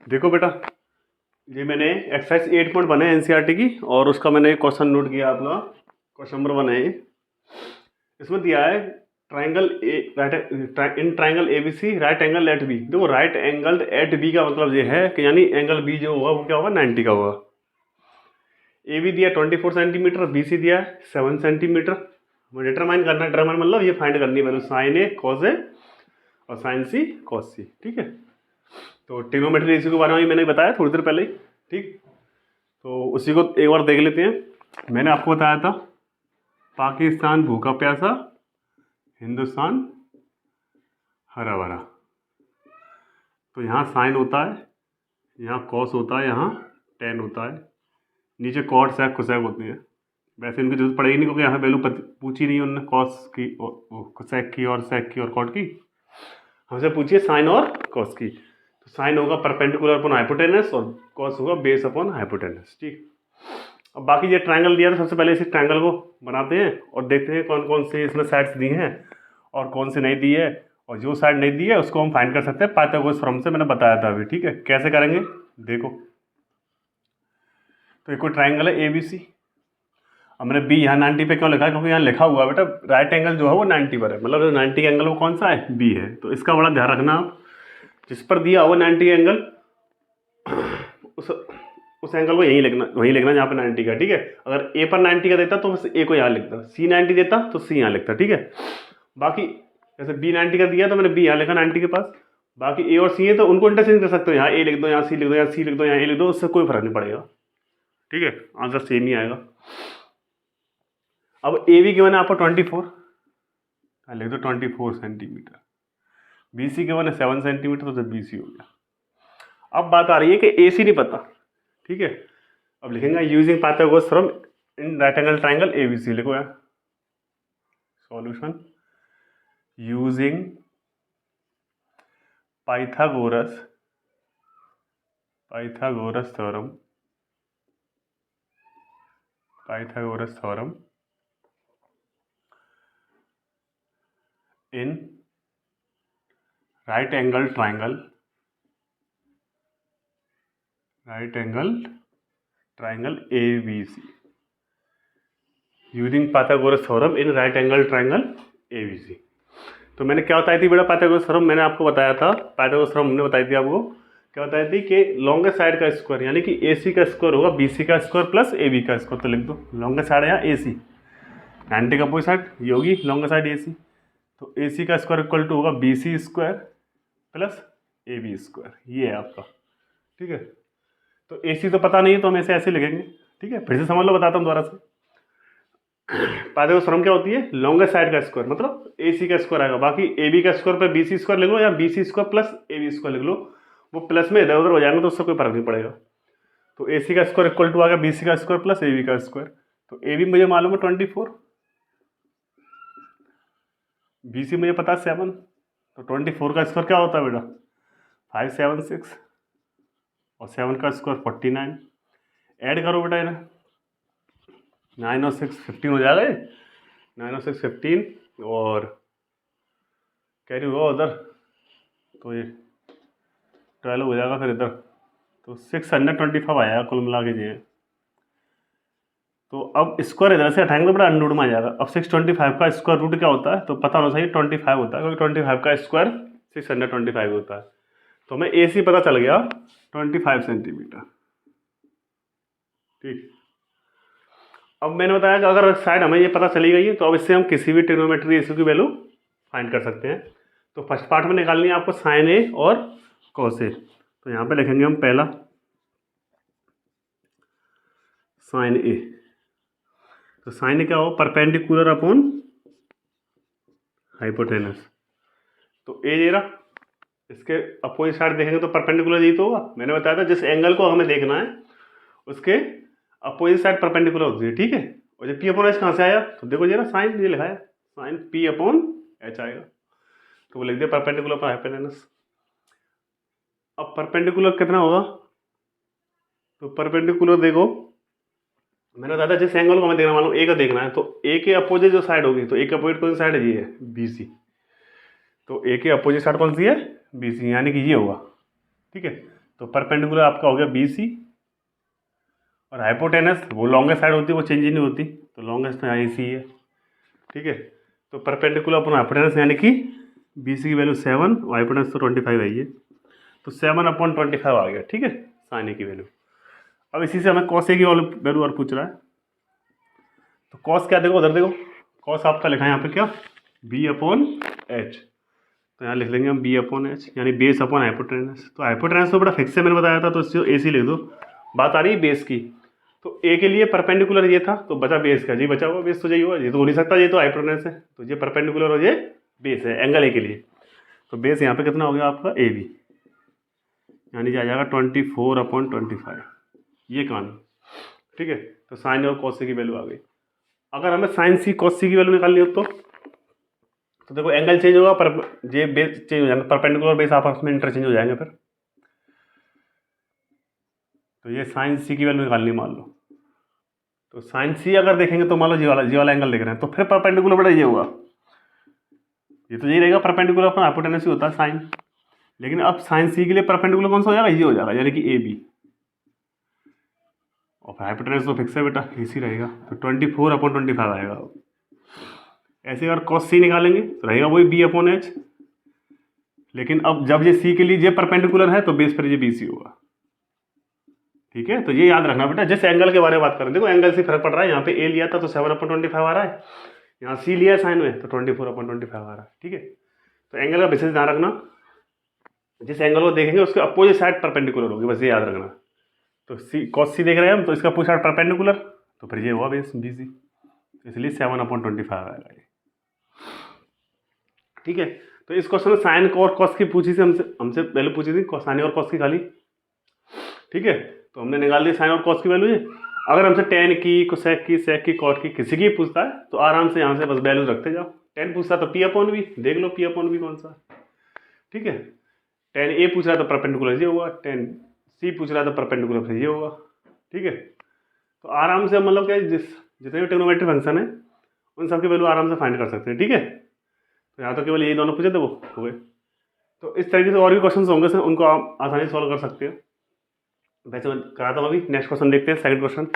देखो बेटा, ये मैंने एक्सरसाइज 8 पॉइंट बने एनसीईआरटी की, और उसका मैंने एक क्वेश्चन नोट किया आप लोग। क्वेश्चन नंबर 1 है ये। इसमें दिया है triangle in triangle A B C right angle at B. देखो राइट एंगल एट बी का मतलब ये है कि यानी एंगल बी जो होगा वो क्या होगा, 90 का होगा। ए बी दिया 24 सेंटीमीटर, बी सी दिया 7 सेंटीमीटर। डिटरमाइन करना है, डिटरमाइन मतलब ये फाइंड करनी है value sign A cos A और साइन सी कॉस सी। ठीक है, तो ट्रिग्नोमेट्री रेशियो के बारे में मैंने बताया थोड़ी देर पहले ही। ठीक, तो उसी को एक बार देख लेते हैं। मैंने आपको बताया था पाकिस्तान भूखा प्यासा, हिंदुस्तान हरा भरा। तो यहाँ साइन होता है, यहाँ कॉस होता है, यहाँ टेन होता है, नीचे कॉट सेक कोसेक होती है। वैसे इनकी जरूरत पड़ेगी नहीं क्योंकि यहाँ वैल्यू पूछी नहीं उन्होंने कॉस की और सेक की और सेक की और कॉट की। हमसे पूछिए साइन और कॉस की। तो साइन होगा परपेंडिकुलर अपॉन हाइपोटेनस और कॉस होगा बेस अपॉन हाइपोटेनस। ठीक, अब बाकी ये ट्रायंगल दिया था, सबसे पहले इस ट्रायंगल को बनाते हैं और देखते हैं कौन कौन से इसमें साइड्स दी हैं और कौन से नहीं दी है, और जो साइड नहीं दी है उसको हम फाइंड कर सकते हैं पाइथागोरस थ्योरम से, मैंने बताया था अभी। ठीक है, कैसे करेंगे देखो। तो एक ट्रायंगल है ए बी सी। अब मैंने बी यहाँ 90 पे क्यों लिखा है, क्योंकि यहाँ लिखा हुआ है बेटा राइट एंगल जो है वो 90 पर है, मतलब 90 का एंगल वो कौन सा है, बी है। तो इसका बड़ा ध्यान रखना आप, जिस पर दिया हुआ 90 एंगल उस एंगल को यहीं लिखना जहाँ पे 90 का। ठीक है, अगर ए पर 90 का देता तो बस ए को यहाँ लिखता, सी 90 देता तो सी यहाँ लिखता। ठीक है, बाकी जैसे बी 90 का दिया तो मैंने बी यहाँ लिखा 90 के पास, बाकी ए और सी है तो उनको इंटरचेंज कर सकते हो, यहाँ ए लिख दो, यहाँ सी लिख दो, यहाँ सी लिख दो, यहाँ ए लिख दो, उससे कोई फर्क नहीं पड़ेगा। ठीक है, आंसर सेम ही आएगा। अब ए बी गिवन है आपको 24, लिख दो 24 सेंटीमीटर। बी सी गिवन है 7 सेंटीमीटर, तो बी सी हो गया। अब बात आ रही है कि ए सी नहीं पता। ठीक है, अब लिखेंगे using Pythagoras theorem in right angle triangle A B C. लिखो यार solution using Pythagoras theorem in right angle triangle A B C. Using Pythagoras theorem in right angle triangle A B C. तो मैंने क्या बताई थी बेटा Pythagoras theorem, मैंने आपको बताया था पाइथागोरस थ्योरम हमने बताई थी आपको, क्या बताई थी कि लॉन्गेस्ट साइड का स्क्वायर यानी कि ए सी का स्क्वायर होगा बी सी का स्क्वायर प्लस ए बी का स्क्वायर। तो लिख दो लॉन्गेस्ट साइड है यहाँ ए सी, 90 का अपोजिट साइड ये होगी लॉन्गेस्ट साइड ए सी, तो ए सी का स्क्वायर इक्वल टू होगा B C square plus A B square, ये है आपका। ठीक है, तो ए सी तो पता नहीं है तो हम ऐसे लिखेंगे। ठीक है, फिर से समझ लो, बताता हूँ दोबारा से। पाइथागोरस थ्योरम क्या होती है, लॉन्गेस्ट साइड का स्क्वायर मतलब ए सी का स्क्वायर आएगा, बाकी ए बी का स्क्वायर पे बी सी स्क्वायर लिख लो या B C square plus A B square लिख लो, वो प्लस में इधर उधर हो जाएंगे तो उससे कोई फर्क नहीं पड़ेगा। तो ए सी का स्क्वायर इक्वल टू आ गया बी सी का स्क्वायर प्लस ए बी का स्क्वायर। तो ए बी मुझे मालूम है 24, बी सी मुझे पता है 7, तो 24 का स्क्वायर क्या होता है बेटा 576 और 7 का स्क्वायर 49। ऐड करो बेटा इन्हें, 9 और 6 15 हो जाएगा, 9 और 6 15 और कैरी हुआ उधर तो ये 12 हो जाएगा फिर इधर, तो 625 आया कुल मिला के जी। तो अब स्क्वायर इधर से हटाएंगे तो बड़ा अंडर रूट में आ जाएगा। अब 625 का स्क्वायर रूट क्या होता है तो पता होना चाहिए 25 होता है, क्योंकि 25 का स्क्वायर 625 होता है। तो हमें ए सी पता चल गया 25 सेंटीमीटर। ठीक, अब मैंने बताया कि अगर साइड हमें ये पता चली गई है तो अब इससे हम किसी भी ट्रिग्नोमेट्री रेशियो की वैल्यू फाइंड कर सकते हैं। तो फर्स्ट पार्ट में निकालनी है आपको साइन ए और कॉस ए। तो यहाँ पे लिखेंगे हम पहला साइन ए। तो साइन ए क्या हो, परपेंडिकुलर अपॉन हाइपोटेनस। तो ए दे रहा, इसके अपोजिट साइड देखेंगे तो परपेंडिकुलर यही तो होगा। मैंने बताया था जिस एंगल को हमें देखना है उसके अपोजिट साइड परपेंडिकुलर होती है। ठीक है, और जब पी अपॉन एच कहाँ से आया तो देखो जरा साइन ये लिखा है, साइन पी अपॉन एच आएगा, तो वो लिख दिया परपेंडिकुलर अपॉन हाइपोटेनस। अब परपेंडिकुलर कितना होगा, तो परपेंडिकुलर देखो मैंने बताया था जिस एंगल को हमें देखना मालूम ए का देखना है, तो ए के अपोजिट जो साइड होगी, तो ए के अपोजिट कौन सी साइड है, ये है बी सी। तो ए के अपोजिट साइड कौन सी है, बी सी, यानी कि ये होगा। ठीक है, तो परपेंडिकुलर आपका हो गया BC, और हाइपोटेनस वो लॉन्गेस्ट साइड होती है, वो चेंज ही नहीं होती, तो लॉन्गेस्ट यहाँ AC है। ठीक है, तो परपेंडिकुलर अपना हाइपोटेनस यानी कि BC की वैल्यू 7 और हाइपोटेनस तो 25 है ये, तो 7/25 आ गया। ठीक है, साइन A की वैल्यू। अब इसी से हमें कॉस A की वैल्यू और पूछ रहा है, तो कॉस क्या देखो, उधर देखो, कॉस आपका लिखा है यहाँ पे क्या, B/H, तो यहाँ लिख लेंगे हम B/H, यानी बेस अपॉन हाइपोटेनस। तो हाइपोटेनस तो बड़ा फिक्स है, मैंने बताया था, तो इसको AC लिख दो। बात आ रही है बेस की, तो A के लिए परपेंडिकुलर ये था, तो बचा बेस का, जी बचा हुआ बेस तो यही हुआ, ये तो हो नहीं सकता, ये तो हाइपोटेनस है, तो ये परपेंडिकुलर और ये बेस है एंगल A के लिए। तो बेस यहाँ पे कितना हो गया आपका AB, यानी आ जाएगा 24/25, ये कहानी। ठीक है, तो साइन और कॉस की वैल्यू आ गई। अगर हमें साइन C कॉस C की वैल्यू निकालनी हो तो देखो एंगल चेंज होगा, पर ये बेस चेंज हो जाएगा, परपेंडिकुलर बेस आपस में इंटरचेंज हो जाएंगे फिर। तो ये साइन C की वैल्यू निकालनी मान लो, तो साइन C अगर देखेंगे तो मान लो जी वाला एंगल देख रहे हैं, तो फिर परपेंडिकुलर बड़ा ये होगा, ये तो यही रहेगा, परपेंडिकुलर अपना हाइपोटेनस ही होता है साइन। लेकिन अब साइन C के लिए परपेंडिकुलर कौन सा हो जाएगा, ये हो जाएगा, यानी कि AB, और हाइपोटेनस तो फिक्स है बेटा, इसी रहेगा, तो 24/25 आएगा। ऐसे अगर कॉस C निकालेंगे तो रहेगा वही B/H, लेकिन अब जब ये C के लिए ये परपेंडिकुलर है तो बेस पर ये BC होगा। ठीक है, तो ये याद रखना बेटा, जिस एंगल के बारे में बात करें, देखो एंगल से फर्क पड़ रहा है, यहाँ पे A लिया था तो 7/25 आ रहा है, यहाँ C लिया है साइन में तो 24/25 आ रहा है। ठीक है, तो एंगल का विशेष ध्यान रखना, जिस एंगल को देखेंगे उसके अपोजिट साइड परपेंडिकुलर होगी, बस ये याद रखना। तो cos C देख रहे हैं हम, तो इसका अपोजिट साइड परपेंडिकुलर, तो फिर ये हुआ बेस BC, इसलिए 7/25 आएगा ये। ठीक है, तो इस क्वेश्चन में साइन और कॉस की पूछी थी हमसे वैल्यू पूछी थी, साइन और कॉस की खाली। ठीक है, तो हमने निकाल ली साइन और कॉस की वैल्यू। अगर हमसे टेन की, कोसेक की, सेक की, कॉट की, किसी की पूछता है तो आराम से यहाँ से बस वैल्यू रखते जाओ। टेन पूछता है तो P/V देख लो, P/V कौन सा। ठीक है, टेन A पूछ रहा है तो परपेंडिकुलर ये होगा, टेन C पूछ रहा है तो परपेंडिकुलर ये होगा। ठीक है, तो आराम से मतलब क्या, जितने भी ट्रिग्नोमेट्री फंक्शन है उन सबकी वैल्यू आराम से फाइंड कर सकते हैं। ठीक है, तो यहाँ तो केवल यही दोनों पूछे थे, वो हो गए। तो इस तरीके से और भी क्वेश्चन होंगे उनको आप आसानी से सॉल्व कर सकते हो। वैसे मैं कराता हूँ, अभी नेक्स्ट क्वेश्चन देखते हैं, सेकंड क्वेश्चन।